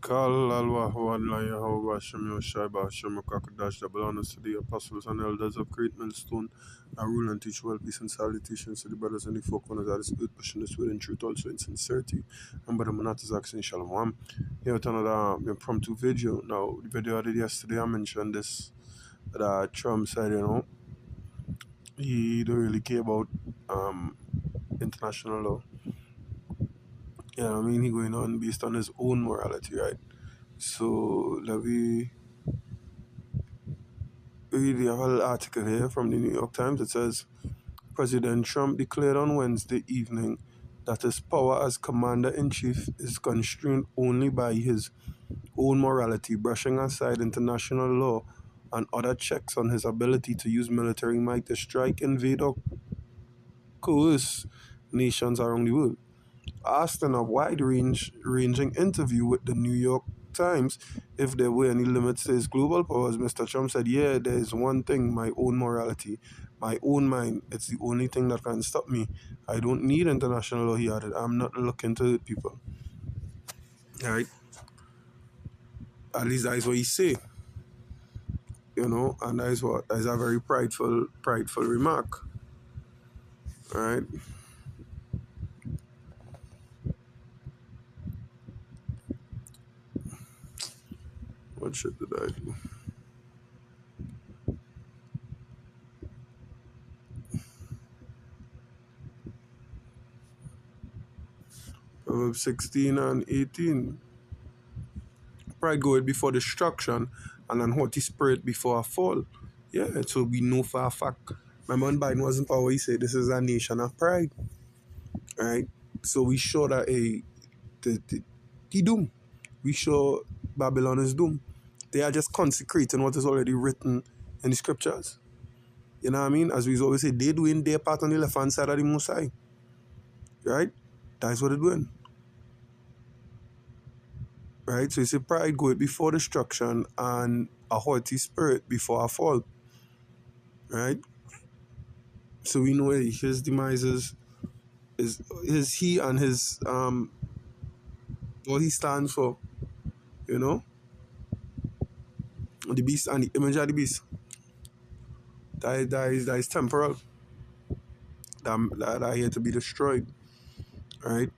Kal Alwa Wadla Yahweh Hashem Yoshaiba Hashem Kakadash that belongs to the apostles and elders of Great Millstone. I rule and teach well peace and salutations to the brothers and the folk owners that is good, pushing this within truth also in sincerity. And Brother Manatas asking Shalom. Here with another impromptu video. Now, the video I did yesterday, I mentioned this that Trump said, he don't really care about international law. I mean, he going on based on his own morality, right? So let me read a whole article here from the New York Times. It says, President Trump declared on Wednesday evening that his power as commander-in-chief is constrained only by his own morality, brushing aside international law and other checks on his ability to use military might to strike, invade, or coerce nations around the world. Asked in a wide-ranging interview with the New York Times if there were any limits to his global powers, Mr. Trump said, yeah, there is one thing, my own morality, my own mind. It's the only thing that can stop me. I don't need international law, he added. I'm not looking to hurt people. All right? At least that is what he say. And that is a very prideful remark. All right? What shit did I do? Proverbs 16 and 18. Pride goeth before destruction, and an haughty spirit before a fall. Yeah, so we know for a fact. Remember when Biden was in power, he said this is a nation of pride. Right? So we show that he doomed. We show Babylon is doomed. They are just consecrating what is already written in the scriptures. You know what I mean? As we always say, they doing their part on the left-hand side of the Most High. Right? That's what they're doing. Right? So you see, pride goeth before destruction and a haughty spirit before a fall. Right? So we know his demise is he and his what he stands for, the beast and the image of the beast. That is temporal. That are here to be destroyed. Right?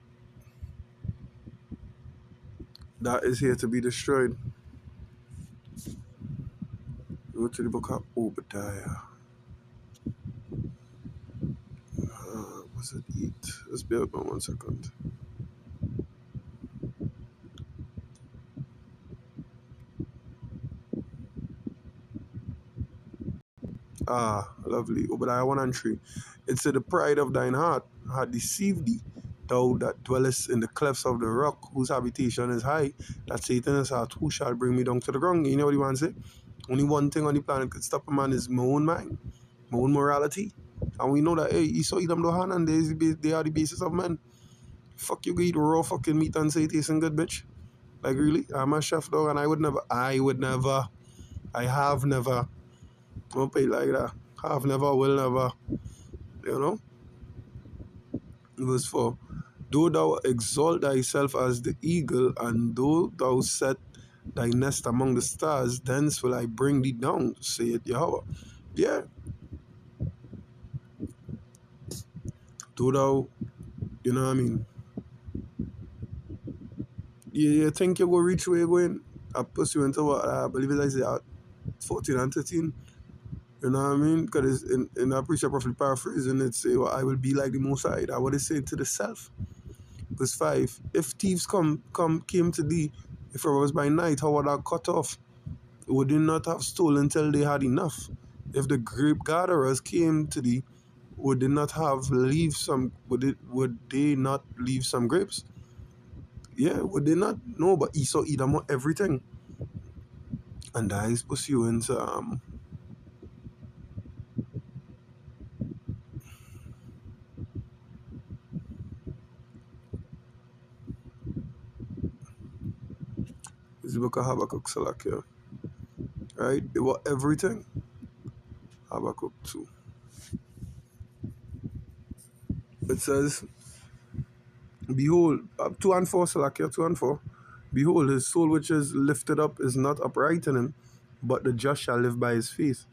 That is here to be destroyed. Go to the book of Obadiah. What's it eat? Let's bear with me 1 second. Lovely. Obadiah 1 and 3. It said, the pride of thine heart hath deceived thee, thou that dwellest in the clefts of the rock, whose habitation is high, that Satan is heart, who shall bring me down to the ground? You know what he wants to say? Only one thing on the planet could stop a man is my own mind, my own morality. And we know that, Esau, Edom, Lohan, and they are the basis of man. Fuck you, go eat raw fucking meat and say it tasting good, bitch. Like, really? I'm a chef, dog, and I have never, don't pay like that. Have never, will never, Verse 4. Though thou exalt thyself as the eagle, and though thou set thy nest among the stars, thence will I bring thee down, saith Yahweh. Yeah. Though thou, you know what I mean? You think you go reach where you're going? I push you into what I believe it is 14 and 13. You know what I mean? Because in that preacher prophet paraphrasing, it say, well, I will be like the Most High. That's what it say to the self. Verse 5. If thieves came to thee, if it was by night, how would I cut off? Would they not have stolen till they had enough? If the grape gatherers came to thee, would they not leave some grapes? Yeah, would they not? No, but Esau eat them everything. And that is pursuant to it's the book of Habakkuk Salakia. Right? It was everything. Habakkuk 2. It says, behold, 2 and 4, Salakia, 2 and 4. Behold, his soul which is lifted up is not upright in him, but the just shall live by his faith.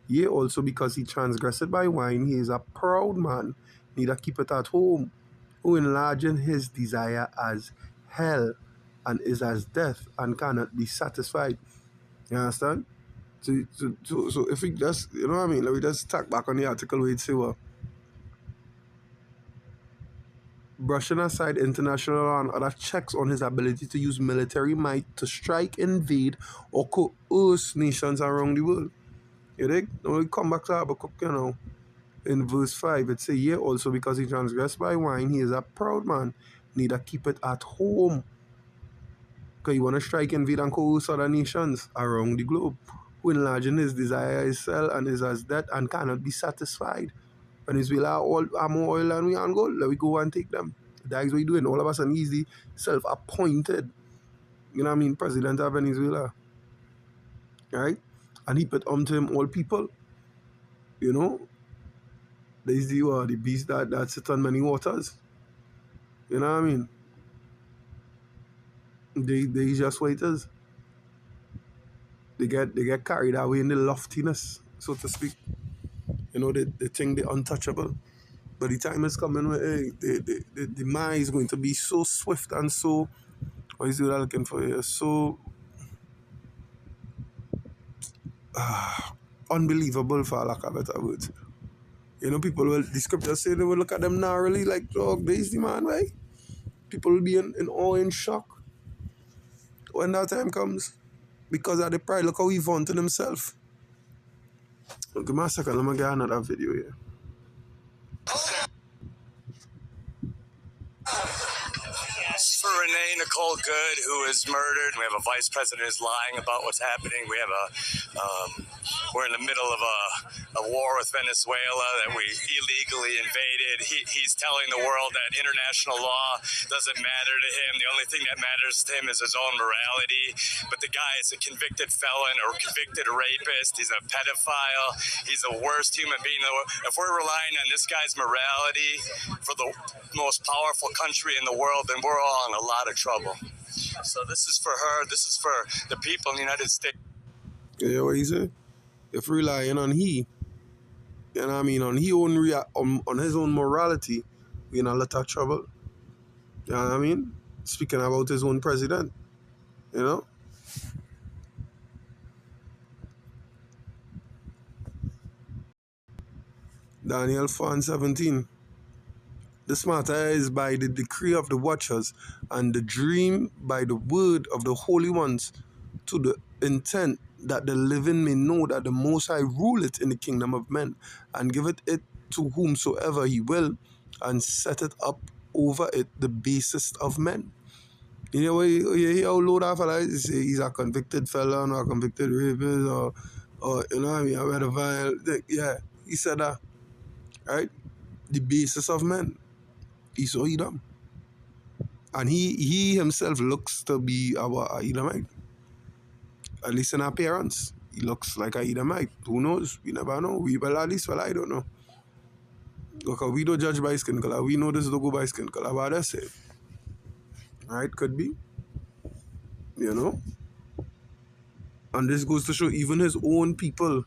Yea, also because he transgressed by wine, he is a proud man, neither keepeth at home, who enlargeth his desire as hell, and is as death, and cannot be satisfied. You understand? So if we just, you know what I mean, let me just tack back on the article where it say, well, brushing aside international law and other checks on his ability to use military might to strike, invade, or coerce nations around the world. You dig? Now we come back to Habakkuk, in verse 5, it says, yea, also because he transgressed by wine, he is a proud man, neither keep it at home. Because you want to strike, invade, and coerce other nations around the globe, who enlarging his desire is hell and is as death and cannot be satisfied. Venezuela all are more oil and we and gold. Let we go and take them. That is what we're doing. All of us are easy self-appointed, you know what I mean, president of Venezuela. Right? And he put unto him all people. You know? There's the beast that sits on many waters. You know what I mean? They just waiters. They get carried away in the loftiness, so to speak. You know, they think they're untouchable. But the time is coming where the demise is going to be so swift and so, what is it I'm looking for here? So unbelievable, for lack of better words. You know, people will, the scriptures say they will look at them narrowly like, dog, there's the man, right? People will be in awe and shock when that time comes because of the pride. Look how he vaunted himself. Give me a second, let me get another video here. For Renee Nicole Good, who is murdered. We have a vice president who's lying about what's happening. We have we're in the middle of a war with Venezuela that we illegally invaded. He's telling the world that international law doesn't matter to him. The only thing that matters to him is his own morality. But the guy is a convicted felon or convicted rapist. He's a pedophile. He's the worst human being in the world. If we're relying on this guy's morality for the most powerful country in the world, then we're all in a lot of trouble. So this is for her. This is for the people in the United States. Yeah, what he said? If relying on he, you know what I mean, on on his own morality, we in a lot of trouble. You know what I mean? Speaking about his own president, you know? Daniel 4:17. This matter is by the decree of the watchers, and the dream by the word of the holy ones, to the intent that the living may know that the Most High ruleth in the kingdom of men, and giveth it to whomsoever he will, and setteth up over it the basest of men. You know, you hear how load of fella say he's a convicted felon or a convicted rapist or you know what I mean, a pedophile. Yeah, he said that, right? The basis of men. Esau Edom. And he himself looks to be our Edomite. At least in appearance. He looks like a Edomite. Who knows? We never know. At least, I don't know. Because we don't judge by skin color. We know this don't go by skin color. But that's it. Right? Could be. You know? And this goes to show even his own people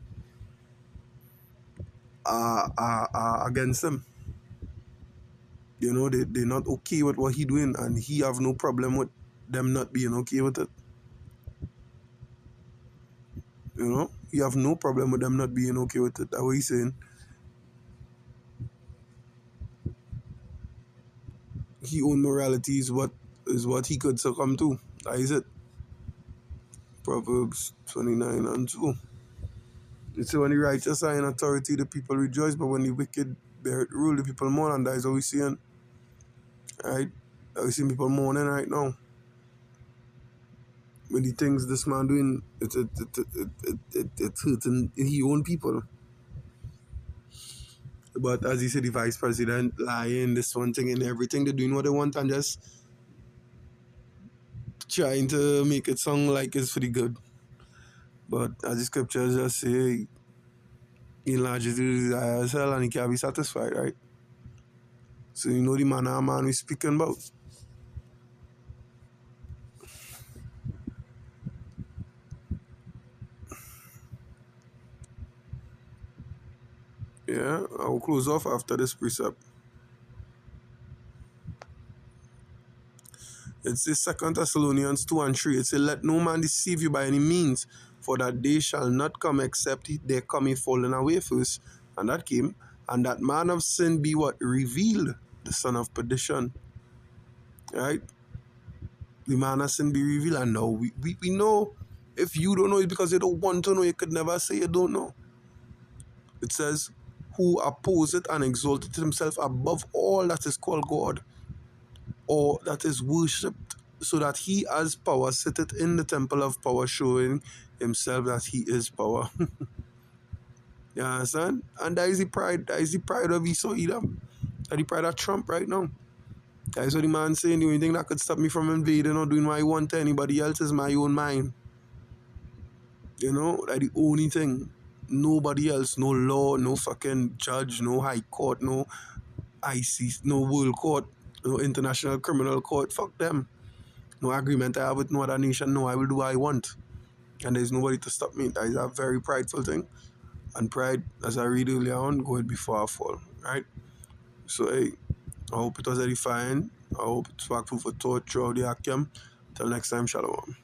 are against him. You know, they're not okay with what he doing, and he have no problem with them not being okay with it. You know? He have no problem with them not being okay with it. That's what he's saying. He own morality is what he could succumb to. That is it. Proverbs 29:2. It says when the righteous are in authority, the people rejoice, but when the wicked bear rule, the people mourn, and that is what we're seeing. Right? We see people mourning right now. When the things this man doing, it's hurting his own people. But as he said, the vice president lying, this one thing and everything, they're doing what they want and just trying to make it sound like it's for the good. But as the scriptures just say, he enlarges the desire as hell and he can't be satisfied, right? So you know the man we're speaking about. Yeah, I'll close off after this precept. It says 2 Thessalonians 2 and 3. It says, let no man deceive you by any means, for that day shall not come except there come a falling away first. And that came. And that man of sin be what? Revealed, the son of perdition. Right? The man of sin be revealed. And now we know. If you don't know, it's because you don't want to know. You could never say you don't know. It says, who opposeth and exalted himself above all that is called God, or that is worshipped, so that he as power sitteth in the temple of power, showing himself that he is power. You understand? And that is the pride. That is the pride of Esau Edom. That is the pride of Trump right now. That is what the man saying. The only thing that could stop me from invading or doing what I want to anybody else is my own mind. You know, that the only thing. Nobody else, no law, no fucking judge, no high court, no ICC, no world court, no international criminal court. Fuck them. No agreement I have with no other nation. No, I will do what I want. And there's nobody to stop me. That is a very prideful thing. And pride, as I read earlier on, goeth before I fall. Right? So, hey, I hope it was edifying. I hope it sparked food for thought throughout the Akim. Till next time, shalom.